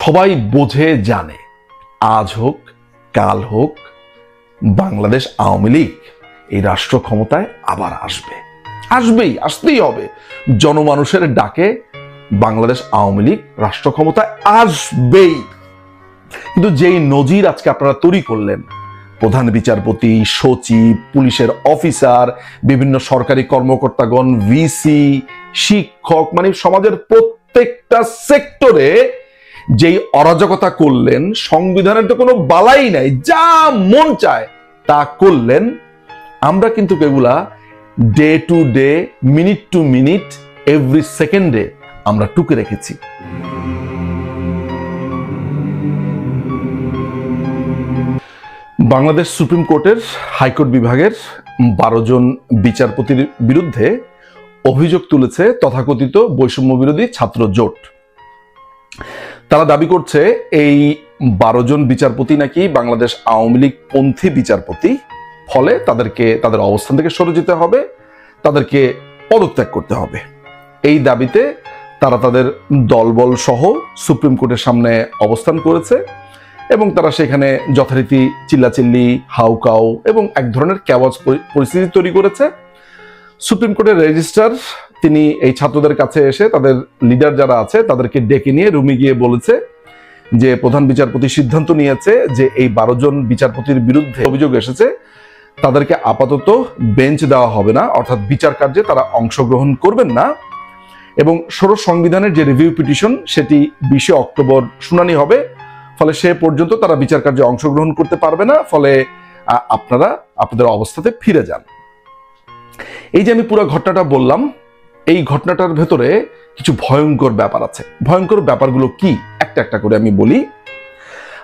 সবাই বোঝে জানে আজ হোক কাল হোক বাংলাদেশ আওয়ামী লীগ এই রাষ্ট্র ক্ষমতায় আবার আসতেই হবে। জনমানুষের ডাকে বাংলাদেশ আওয়ামী লীগ রাষ্ট্র ক্ষমতায় আসবেই। কিন্তু যেই নজির আজকে আপনারা তৈরি করলেন, প্রধান বিচারপতি, সচিব, পুলিশের অফিসার, বিভিন্ন সরকারি কর্মকর্তাগণ, ভিসি, শিক্ষক, মানে সমাজের প্রত্যেকটা সেক্টরে যেই অরাজকতা করলেন, সংবিধানের তো কোনো বালাই নাই, যা মন চায় তা করলেন। আমরা কিন্তু এগুলা day to day, minute to minute, every সেকেন্ডে আমরা টুকে রেখেছি। বাংলাদেশ সুপ্রিম কোর্টের হাইকোর্ট বিভাগের 12 জন বিচারপতির বিরুদ্ধে অভিযোগ তুলেছে তথাকথিত বৈষম্য বিরোধী ছাত্র জোট। তারা দাবি করছে এই 12 জন বিচারপতি নাকি বাংলাদেশ আওয়ামী লীগ পন্থী বিচারপতি, ফলে তাদেরকে তাদের অবস্থান থেকে সরে যেতে হবে, তাদেরকে পদত্যাগ করতে হবে। এই দাবিতে তারা তাদের দলবল সহ সুপ্রিম কোর্টের সামনে অবস্থান করেছে এবং তারা সেখানে যথারীতি চিল্লাচিল্লি, হাউকাউ এবং এক ধরনের ক্যাওয়াজ পরিস্থিতি তৈরি করেছে। সুপ্রিম কোর্টের রেজিস্ট্রার তিনি এই ছাত্রদের কাছে এসে তাদের লিডার যারা আছে তাদেরকে ডেকে নিয়ে রুমে গিয়ে বলেছে যে প্রধান বিচারপতি সিদ্ধান্ত নিয়েছে যে এই 12 জন বিচারপতির বিরুদ্ধে অভিযোগ এসেছে তাদেরকে আপাতত বেঞ্চ দেওয়া হবে না, অর্থাৎ বিচার কার্যে তারা অংশগ্রহণ করবেন না এবং ষোড়শ সংবিধানের যে রিভিউ পিটিশন সেটি 20 অক্টোবর শুনানি হবে, ফলে সে পর্যন্ত তারা বিচার কার্যে অংশগ্রহণ করতে পারবে না। ফলে আপনারা আপনাদের অবস্থাতে ফিরে যান। এই যে আমি পুরো ঘটনাটা বললাম, এই ঘটনাটার ভেতরে কিছু ভয়ঙ্কর ব্যাপার আছে। ভয়ঙ্কর ব্যাপারগুলো কি একটা একটা করে আমি বলি।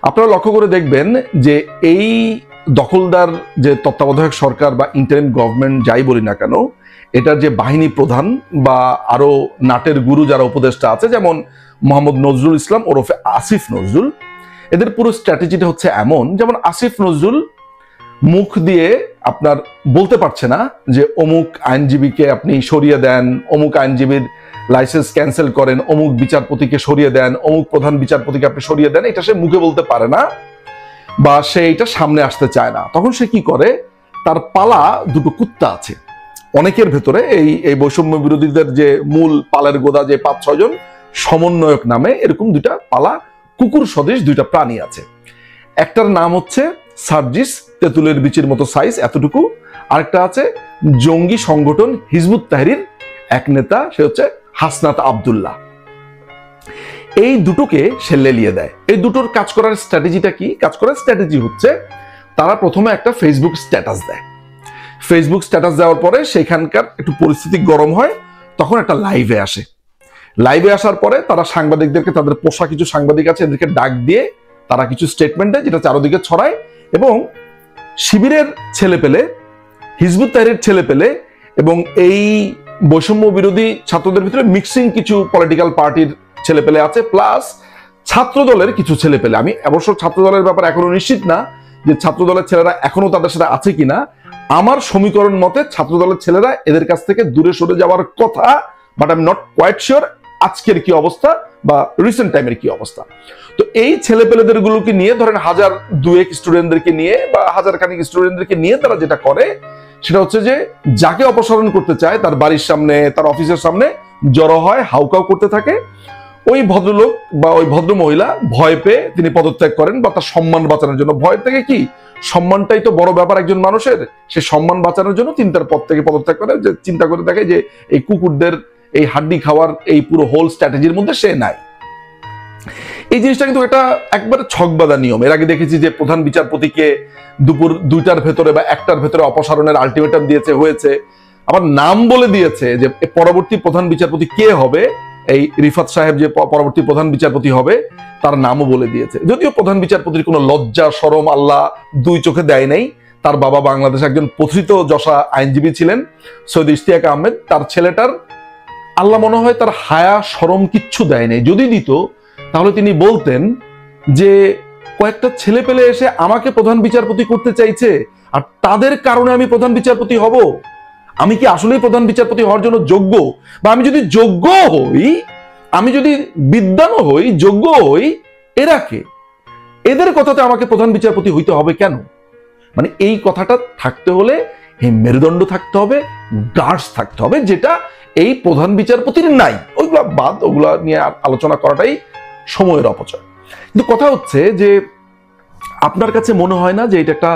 আপনারা লক্ষ্য করে দেখবেন যে এই দখলদার যে তত্ত্বাবধায়ক সরকার বা ইন্টারিম গভর্নমেন্ট যাই বলি না কেন, এটার যে বাহিনী প্রধান বা আরো নাটের গুরু যারা উপদেষ্টা আছে, যেমন মোহাম্মদ নজরুল ইসলাম ওরফে আসিফ নজরুল, এদের পুরো স্ট্র্যাটেজিটা হচ্ছে এমন, যেমন আসিফ নজরুল মুখ দিয়ে আপনার বলতে পারছে না যে অমুক আইনজীবীকে আপনি সরিয়ে দেন, অমুক আইনজীবীর লাইসেন্স ক্যান্সেল করেন, অমুক বিচারপতিকে সরিয়ে দেন, অমুক প্রধান বিচারপতিকে আপনি সরিয়ে দেন, এটা সে মুখে বলতে পারে না বা সে এটা সামনে আসতে চায় না। তখন সে কি করে, তার পালা দুটো কুত্তা আছে অনেকের ভেতরে, এই বৈষম্য বিরোধীদের যে মূল পালের গোদা যে 5-6 জন সমন্বয়ক নামে এরকম দুইটা পালা কুকুর সদৃশ দুইটা প্রাণী আছে। একটার নাম হচ্ছে সার্জিস, তেঁতুলের বিচির মতো সাইজ এতটুকু, আরেকটা আছে জঙ্গি সংগঠন হিজবুত তাহরির এক নেতা, সে হচ্ছে হাসনাত আব্দুল্লাহ। এই দুটোকে সে লেলিয়ে দেয়। এই দুটোর কাজ করার স্ট্র্যাটেজিটা কি? কাজ করার স্ট্র্যাটেজি হচ্ছে তারা প্রথমে একটা ফেসবুক স্ট্যাটাস দেয়। ফেসবুক স্ট্যাটাস দেওয়ার পরে সেখানকার একটু পরিস্থিতি গরম হয়, তখন একটা লাইভে আসে। লাইভে আসার পরে তারা সাংবাদিকদেরকে, তাদের পোষা কিছু সাংবাদিক আছে, এদেরকে ডাক দিয়ে তারা কিছু স্টেটমেন্ট দেয় যেটা চারদিকে ছড়ায় এবং শিবিরের ছেলেপেলে, হিজবুত তাহরির ছেলেপেলে এবং এই বৈষম্য বিরোধী ছাত্রদের ভিতরে মিক্সিং কিছু পলিটিক্যাল পার্টির ছেলেপেলে আছে, প্লাস ছাত্র দলের কিছু ছেলেপেলে। আমি অবশ্য ছাত্র দলের ব্যাপারে এখনো নিশ্চিত না যে ছাত্র দলের ছেলেরা এখনো তাদের সাথে আছে কিনা। আমার সমীকরণ মতে ছাত্র দলের ছেলেরা এদের কাছ থেকে দূরে সরে যাওয়ার কথা, but I am not quite sure আজকের কি অবস্থা বা রিসেন্ট টাইমের কি অবস্থা। তো এই ছেলেপেলেদের গুলোকে নিয়ে, ধরেন 1000-2 স্টুডেন্টদেরকে নিয়ে বা 1000 খানিক স্টুডেন্টদেরকে নিয়ে তারা যেটা করে সেটা হচ্ছে যে যাকে অপসারণ করতে চায় তার বাড়ির সামনে, তার অফিসের সামনে জড়ো হয়, হাউকাউ করতে থাকে। ওই ভদ্রলোক বা ওই ভদ্র মহিলা ভয় পেয়ে তিনি পদত্যাগ করেন বা তার সম্মান বাঁচানোর জন্য। ভয় থেকে কি, সম্মানটাই তো বড় ব্যাপার একজন মানুষের, সে সম্মান বাঁচানোর জন্য তিনি তার পদ থেকে পদত্যাগ করে। যে চিন্তা করে দেখে যে এই কুকুরদের এই হাড্ডি খাওয়ার এই পুরো হোল স্ট্র্যাটেজির মধ্যে সে নাই। এই জিনিসটা কিন্তু এটা একবারে ছকবাদা নিয়ম। এর আগে দেখেছি যে প্রধান বিচারপতিকে দুপুর 2টার ভেতরে বা 1টার ভেতরে অপসারণের আলটিমেটাম দিয়েছে, হয়েছে, আবার নাম বলে দিয়েছে যে পরবর্তী প্রধান বিচারপতি কে হবে, এই রিফাত সাহেব যে পরবর্তী প্রধান বিচারপতি হবে তার নামও বলে দিয়েছে। যদিও প্রধান বিচারপতির কোনো লজ্জা শরম আল্লাহ 2 চোখে দেয় নাই। তার বাবা বাংলাদেশে একজন পথিত যশা আইনজীবী ছিলেন, সৈয়দ ইশতিয়াক আহমেদ। তার ছেলেটার আল্লাহ মনে হয় তার হায়া শরম কিচ্ছু দেয় নাই। যদি দিত তাহলে তিনি বলতেন যে কয়েকটা ছেলে পেলে এসে আমাকে প্রধান বিচারপতি করতে চাইছে আর তাদের কারণে আমি প্রধান বিচারপতি হব। আমি কি আসলেই প্রধান বিচারপতি হওয়ার জন্য যোগ্য? বা আমি যদি যোগ্য হই, আমি যদি বিদ্বানও হই, যোগ্য হই, এরা কে? এদের কথাতে আমাকে প্রধান বিচারপতি হইতে হবে কেন? মানে এই কথাটা থাকতে হলে এই মেরুদণ্ড থাকতে হবে, গার্ডস থাকতে হবে, যেটা এই প্রধান বিচারপতির নাই। ওইগুলা বাদ, ওগুলা নিয়ে আলোচনা করাটাই সময়ের অপচয়। কিন্তু কথা হচ্ছে যে আপনার কাছে মনে হয় না যে এটা একটা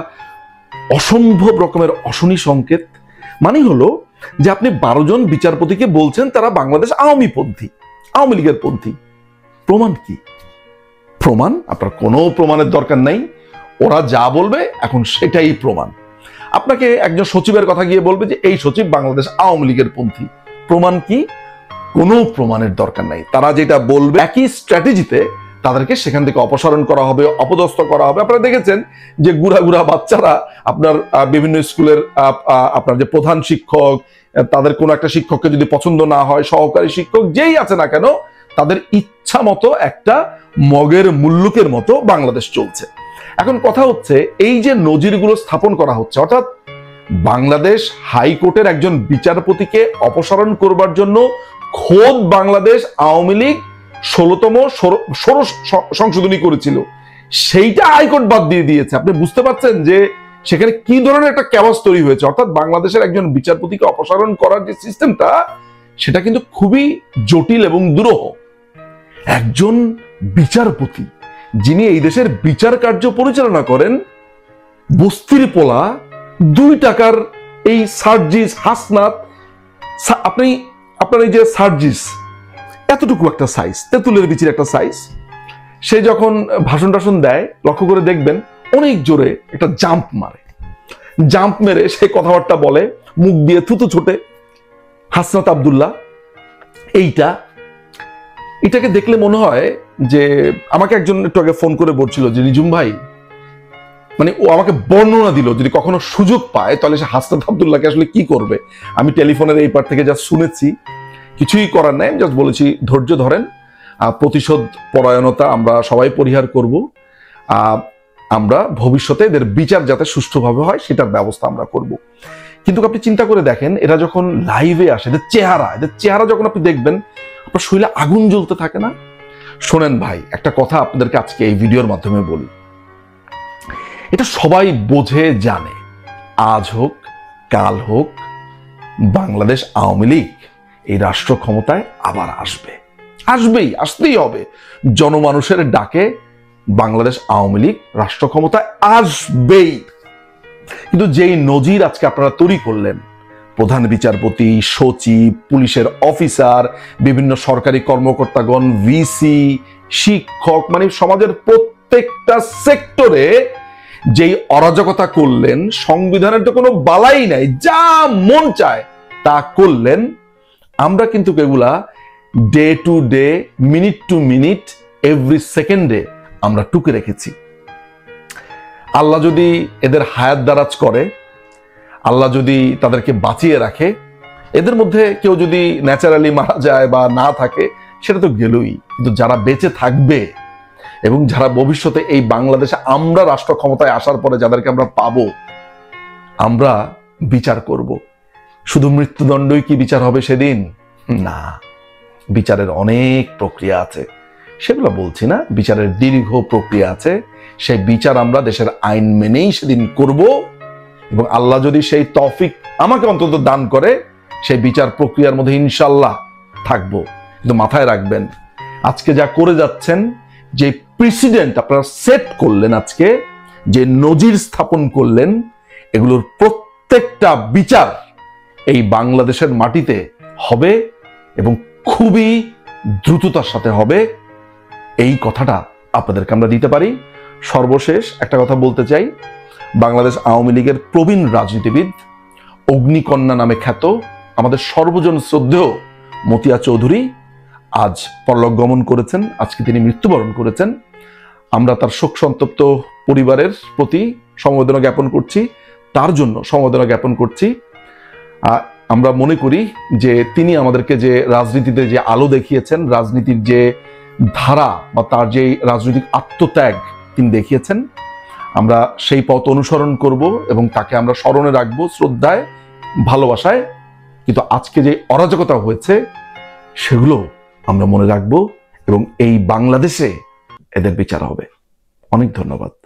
অসম্ভব রকমের অশনি সংকেত? মানে হলো যে আপনি 12 জন বিচারপতিকে বলছেন তারা বাংলাদেশ আওয়ামী লীগের পন্থী। প্রমাণ কি? প্রমাণ? আপনার কোনো প্রমাণের দরকার নাই, ওরা যা বলবে এখন সেটাই প্রমাণ। আপনাকে একজন সচিবের কথা গিয়ে বলবে যে এই সচিব বাংলাদেশ আওয়ামী লীগের পন্থী। প্রমাণ কি? কোনো প্রমাণের দরকার নাই। তারা যেটা বলবে একই স্ট্র্যাটেজিতে তাদেরকে সেখান থেকে অপসারণ করা হবে, অপদস্থ করা হবে। আপনারা দেখেছেন যে গুড়া বাচ্চারা আপনার বিভিন্ন স্কুলের আপনার যে প্রধান শিক্ষক, তাদের কোনো একটা শিক্ষককে যদি পছন্দ না হয়, সহকারী শিক্ষক যেই আছে না কেন, তাদের ইচ্ছা মতো একটা মগের মুল্লুকের মতো বাংলাদেশ চলছে। এখন কথা হচ্ছে এই যে নজিরগুলো স্থাপন করা হচ্ছে, অর্থাৎ বাংলাদেশ হাইকোর্টের একজন বিচারপতিকে অপসারণ করবার জন্য খোদ বাংলাদেশ আওয়ামী লীগ 16তম সংশোধনী করেছিল, সেইটা হাইকোর্ট বাদ দিয়ে দিয়েছে। আপনি বুঝতে পারছেন যে সেখানে কি ধরনের একটা ক্যাওয়াস তৈরি হয়েছে। অর্থাৎ বাংলাদেশের একজন বিচারপতিকে অপসারণ করার যে সিস্টেমটা, সেটা কিন্তু খুবই জটিল এবং দুরূহ। একজন বিচারপতি যিনি এই দেশের বিচার কার্য পরিচালনা করেন, বস্তির পোলা 2 টাকার এই সার্জিস হাসনাত, আপনার এই যে সার্জিস এতটুকু একটা সাইজ, তেঁতুলের বিচির একটা সাইজ, সে যখন ভাষণ টাষণ দেয় লক্ষ্য করে দেখবেন অনেক জোরে একটা জাম্প মেরে সে কথাবার্তা বলে, মুখ দিয়ে থুতু ছোটে। হাসনাত আব্দুল্লাহ এটাকে দেখলে মনে হয় যে, আমাকে একজন একটু আগে ফোন করে বলছিল যে নিঝুম ভাই, মানে ও আমাকে বর্ণনা দিল যদি কখনো সুযোগ পায় তাহলে সে হাসনাত আব্দুল্লাহকে আসলে কি করবে। আমি টেলিফোনের এই পার থেকে যা শুনেছি, কিছুই করার নাই, জাস্ট বলেছি ধৈর্য ধরেন, প্রতিশোধ পরায়ণতা আমরা সবাই পরিহার করব, আমরা ভবিষ্যতে এদের বিচার যাতে সুষ্ঠুভাবে হয় সেটার ব্যবস্থা আমরা করব। কিন্তু আপনি চিন্তা করে দেখেন, এরা যখন লাইভে আসে, এদের চেহারা যখন আপনি দেখবেন, আপনার শরীরে আগুন জ্বলতে থাকে না? শোনেন ভাই, একটা কথা আপনাদেরকে আজকে এই ভিডিওর মাধ্যমে বলি, এটা সবাই বোঝে জানে, আজ হোক কাল হোক বাংলাদেশ আওয়ামী লীগ এই রাষ্ট্র ক্ষমতায় আবার আসতেই হবে। জনমানুষের ডাকে বাংলাদেশ আওয়ামী লীগ রাষ্ট্র ক্ষমতায় আসবেই। কিন্তু যেই নজির আজকে আপনারা তৈরি করলেন, প্রধান বিচারপতি, সচিব, পুলিশের অফিসার, বিভিন্ন সরকারি কর্মকর্তাগণ, ভিসি, শিক্ষক, মানে সমাজের প্রত্যেকটা সেক্টরে যেই অরাজকতা করলেন, সংবিধানের তো কোনো বালাই নাই, যা মন চায় তা করলেন। আমরা কিন্তু এগুলা day to day, minute to minute, every সেকেন্ডে আমরা টুকে রেখেছি। আল্লাহ যদি এদের হায়াত দারাজ করে, আল্লাহ যদি তাদেরকে বাঁচিয়ে রাখে, এদের মধ্যে কেউ যদি ন্যাচারালি মারা যায় বা না থাকে সেটা তো গেলই, কিন্তু যারা বেঁচে থাকবে এবং যারা ভবিষ্যতে এই বাংলাদেশে আমরা রাষ্ট্র ক্ষমতায় আসার পরে যাদেরকে আমরা পাবো, আমরা বিচার করব। শুধু মৃত্যুদণ্ডই কি বিচার হবে সেদিন? না, বিচারের অনেক প্রক্রিয়া আছে, সেগুলো বলছি না। বিচারের দীর্ঘ প্রক্রিয়া আছে, সেই বিচার আমরা দেশের আইন মেনেই সেদিন করব, এবং আল্লাহ যদি সেই তৌফিক আমাকে অন্তত দান করে, সেই বিচার প্রক্রিয়ার মধ্যে ইনশাল্লাহ থাকবো। কিন্তু মাথায় রাখবেন, আজকে যা করে যাচ্ছেন, যে প্রেসিডেন্ট আপনারা সেট করলেন, আজকে যে নজির স্থাপন করলেন, এগুলোর প্রত্যেকটা বিচার এই বাংলাদেশের মাটিতে হবে এবং খুবই দ্রুততার সাথে হবে। এই কথাটা আপনাদেরকে আমরা দিতে পারি। সর্বশেষ একটা কথা বলতে চাই, বাংলাদেশ আওয়ামী লীগের প্রবীণ রাজনীতিবিদ, অগ্নিকন্যা নামে খ্যাত আমাদের সর্বজন শ্রদ্ধেয় মতিয়া চৌধুরী আজ পরলোক গমন করেছেন। আজকে তিনি মৃত্যুবরণ করেছেন। আমরা তার শোক সন্তপ্ত পরিবারের প্রতি সমবেদনা জ্ঞাপন করছি, তার জন্য সমবেদনা জ্ঞাপন করছি। আমরা মনে করি যে তিনি আমাদেরকে যে রাজনীতিতে যে আলো দেখিয়েছেন, রাজনীতির যে ধারা বা তার যে রাজনৈতিক আত্মত্যাগ তিনি দেখিয়েছেন, আমরা সেই পথ অনুসরণ করব এবং তাকে আমরা স্মরণে রাখবো, শ্রদ্ধায়, ভালোবাসায়। কিন্তু আজকে যে অরাজকতা হয়েছে সেগুলো আমরা মনে রাখবো এবং এই বাংলাদেশে এদের বিচার হবে। অনেক ধন্যবাদ।